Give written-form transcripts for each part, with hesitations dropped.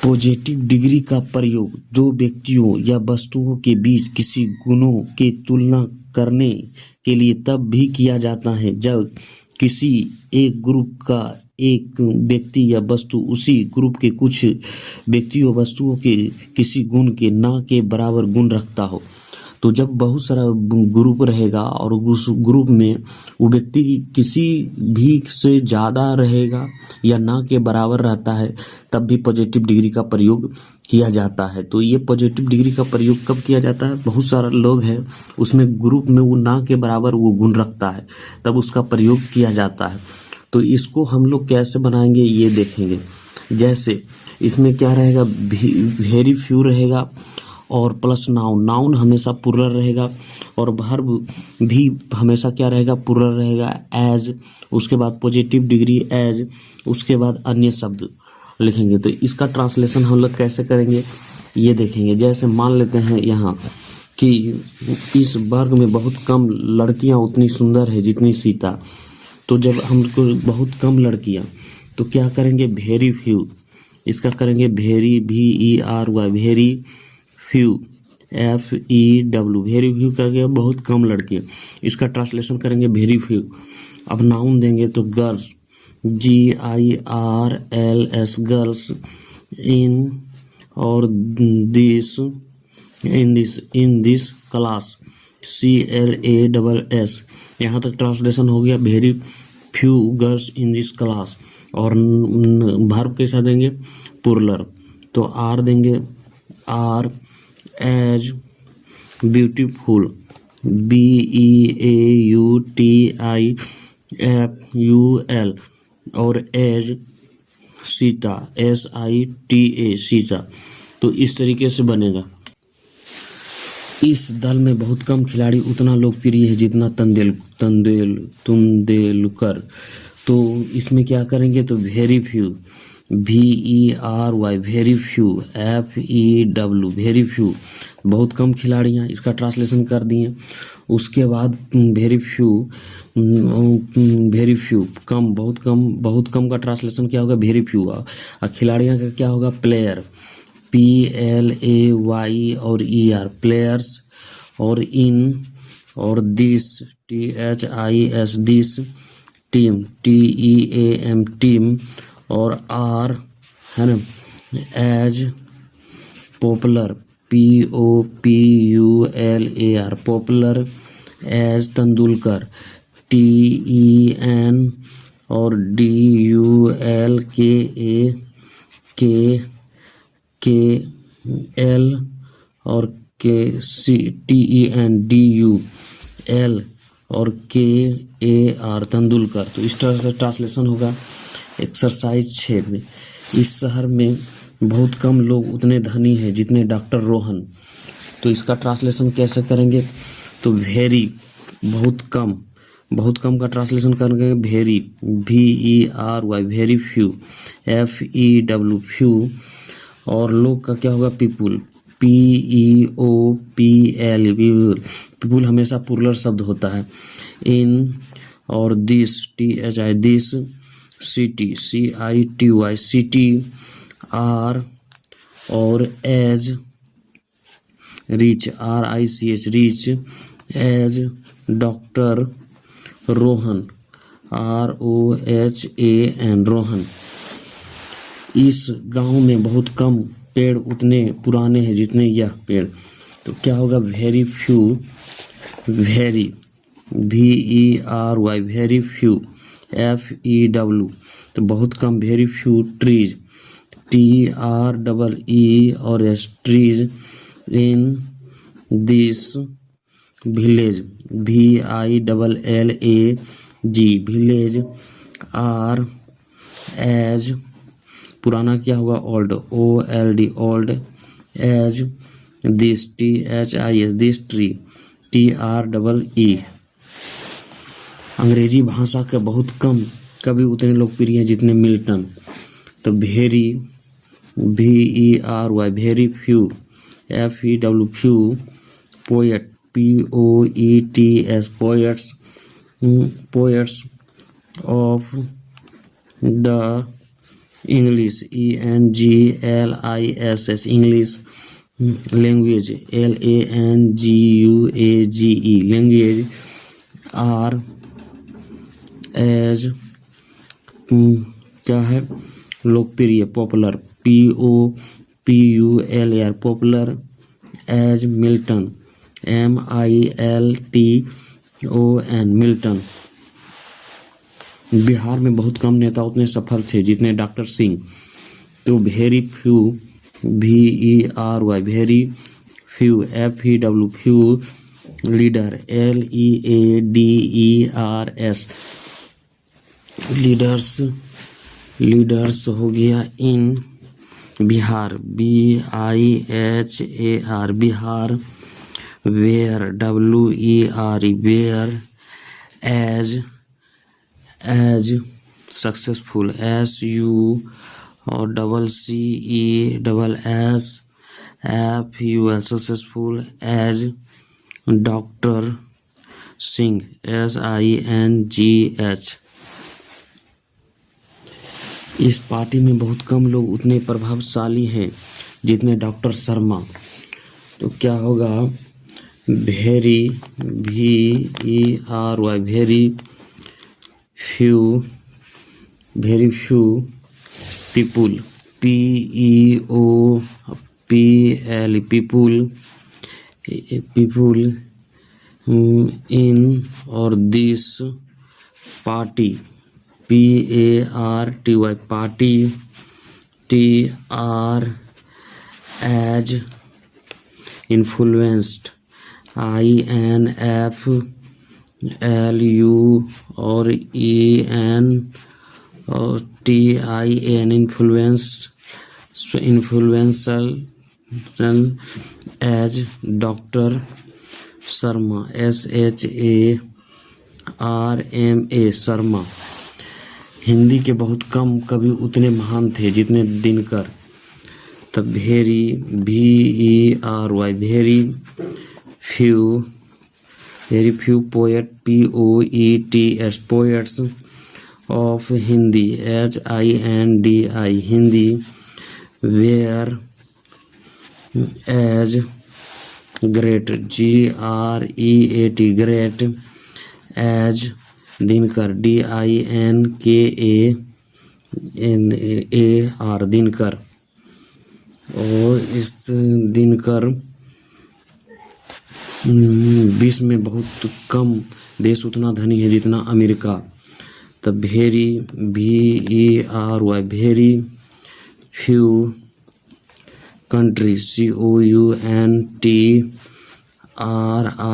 Positive degree का प्रयोग दो व्यक्तियों या वस्तुओं के बीच किसी गुणों की तुलना करने के लिए तब भी किया जाता है जब किसी एक ग्रुप का एक व्यक्ति या वस्तु उसी ग्रुप के कुछ व्यक्तियों वस्तुओं के किसी गुण के ना के बराबर गुण रखता हो। तो जब बहुत सारा ग्रुप रहेगा और उस ग्रुप में वो व्यक्ति किसी भी से ज़्यादा रहेगा या ना के बराबर रहता है तब भी पॉजिटिव डिग्री का प्रयोग किया जाता है। तो ये पॉजिटिव डिग्री का प्रयोग कब किया जाता है? बहुत सारा लोग हैं उसमें ग्रुप में वो ना के बराबर वो गुण रखता है तब उसका प्रयोग किया जाता है। तो इसको हम लोग कैसे बनाएंगे ये देखेंगे। जैसे इसमें क्या रहेगा, वेरी फ्यू रहेगा और प्लस नाउन। नाउन हमेशा प्लुरल रहेगा और वर्ब भी हमेशा क्या रहेगा, प्लुरल रहेगा। एज, उसके बाद पॉजिटिव डिग्री एज, उसके बाद अन्य शब्द लिखेंगे। तो इसका ट्रांसलेशन हम लोग कैसे करेंगे ये देखेंगे। जैसे मान लेते हैं यहाँ कि इस वर्ग में बहुत कम लड़कियाँ उतनी सुंदर है जितनी सीता। तो जब हमको बहुत कम लड़कियाँ, तो क्या करेंगे, वेरी फ्यू। इसका करेंगे very, VERY, very few, FEW, very few का गया बहुत कम लड़कियाँ। इसका ट्रांसलेशन करेंगे वेरी फ्यू। अब नाउन देंगे तो गर्ल्स, GIRLS, गर्ल्स। इन और this, in this class, CLASS। यहाँ तक ट्रांसलेशन हो गया very few girls in this class. और वर्ब कैसा देंगे, प्लुरल। तो आर देंगे, आर एज ब्यूटीफुल, BEAUTIFUL। और एज सीता, SITA, सीता। तो इस तरीके से बनेगा। इस दल में बहुत कम खिलाड़ी उतना लोकप्रिय है जितना तेंदुलकर। तो इसमें क्या करेंगे, तो very few, VERY, very few, FEW, very few, बहुत कम खिलाड़ियाँ। इसका ट्रांसलेशन कर दिए। उसके बाद वेरी फ्यू, कम, बहुत कम का ट्रांसलेशन क्या होगा, वेरी फ्यू। और खिलाड़ियाँ का क्या होगा, प्लेयर, PLAY और ER, प्लेयर्स। और इन और this, THIS, this. Team, TEAM, team. और आर है ना, as popular, POPULAR, popular. As Tendulkar, TEN और DULKAKL और TENDUL और KAR, तेंदुलकर। तो इस तरह से ट्रांसलेशन होगा। एक्सरसाइज 6 में, इस शहर में बहुत कम लोग उतने धनी हैं जितने डॉक्टर रोहन। तो इसका ट्रांसलेशन कैसे करेंगे, तो वेरी, बहुत कम का ट्रांसलेशन करेंगे very, VERY, very few, FEW, few. और लोग का क्या होगा, पीपुल, PEOPL, पीपुल हमेशा प्लुरल शब्द होता है। इन और this, THI, this. City, CITY, city. Are और as, rich, RICH, rich. As doctor Rohan, ROHAN, Rohan. इस गांव में बहुत कम पेड़ उतने पुराने हैं जितने यह पेड़। तो क्या होगा, very few, very, VERY, very few, FEW, तो बहुत कम, वेरी फ्यू ट्रीज, TREE और S, trees. In this village, VILLAG, village. Are as, पुराना क्या होगा, old, OLD, old. As this, THIS, this tree, TREE। अंग्रेजी भाषा के बहुत कम कवि उतने लोकप्रिय हैं जितने मिल्टन। तो very, VERY, very few, FEW, few. Poet, POETS, poets, poets of the English, ENGLISH, English. Language, LANGUAGE, language. R as क्या है, लोकप्रिय, popular, POPULAR, popular. As Milton, MILTON, Milton. Bihar में बहुत कम नेता उतने सफल थे जितने डॉक्टर सिंह. तो very few, VERY, very few, FEW, few. Leader, LEADERS, leaders हो गया. In Bihar, BIHAR, Bihar. Were, WERE, were. As successful, SU और CCESSFUL, successful. As doctor Singh, SINGH. इस पार्टी में बहुत कम लोग उतने प्रभावशाली हैं जितने डॉक्टर शर्मा. तो क्या होगा, very, VERY, very few people, PEOPL, people. In और this party, PARTY, party. TR as influenced, INFLU और EN और TIN, influential. As doctor Sharma, SHARMA, Sharma. Hindi के बहुत कम कवि उतने महान थे जितने दिनकर. तब very, VERY, very few poet, POETS, poets. Of Hindi, HINDI, Hindi. Were as great, GREAT, great. As Dinkar, DINKAR, Dinkar. और इस दिनकर विश्व में बहुत कम देश उतना धनी है जितना अमेरिका. तब very, VERY, very few country,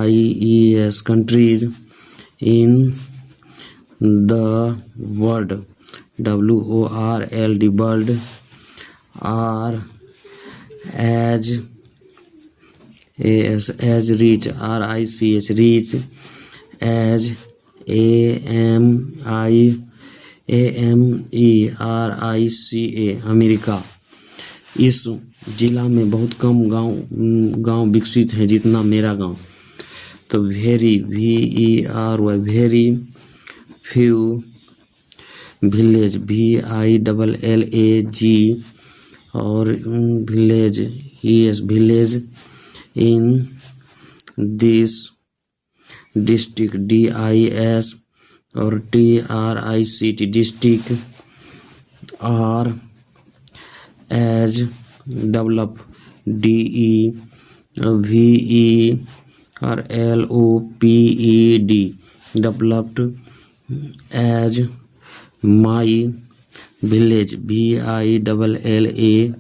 COUNTRIES, countries. In the world, WORLD, world. Are as rich, RICH, rich. As AMERICA, America. इस जिला में बहुत कम गांव विकसित हैं जितना मेरा गांव. तो very, VERY, very few village, VILLAG और village, ES, village. In this district, DIS और TRICT, district. Are as develop, DE VE और LOPED, developed. As my village, VILLAGE.